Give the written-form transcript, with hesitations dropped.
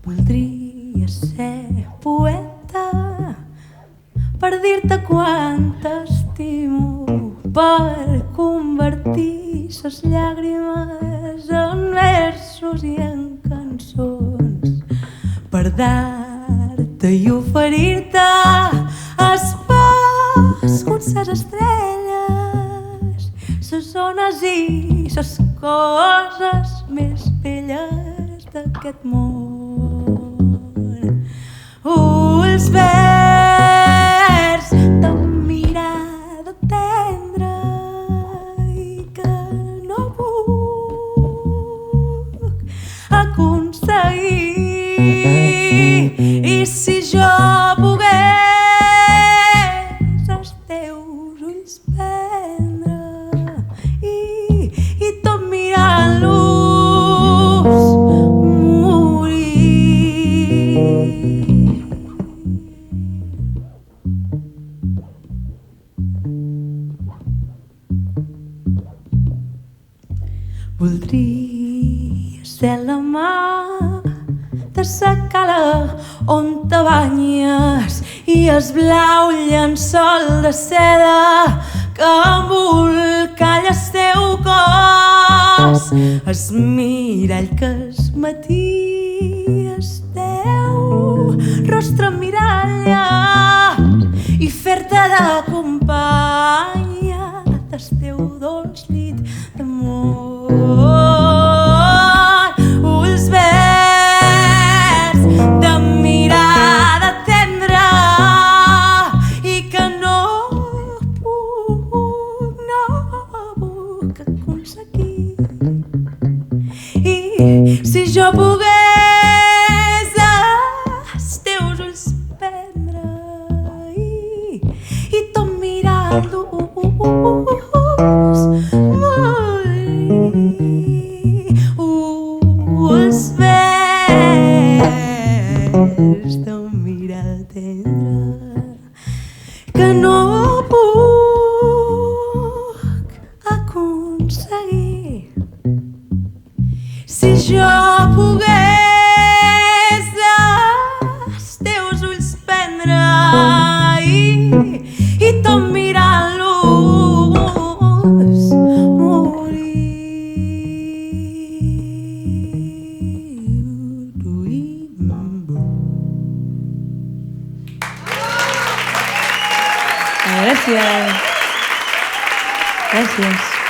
Voldria ser poeta per dir-te quant t'estimo, per convertir ses llàgrimes en versos i en cançons, per dar-te i oferir-te espais com ses estrelles, ses ones i ses coses més belles d'aquest món. Ulls verds de mirada tendra i que no puc aconseguir. I si jo pogués els teus ulls prendre i tot mirant-los voldria ser la mà de sa cala on te banyes i es blau llençol de seda que embolcalla el teu cos, es mirall que es matí el teu rostre miralla i fer-te de companya del teu dolç llit d'amor. Ulls verds de mirada tendra i que no puc aconseguir. I si jo pogués els teus ulls prendre i tot mirant-los ulls verds de mirada tendra que no puc aconseguir. Si jo pogués els teus ulls prendre i tot mirant-los Gràcies. Gràcies.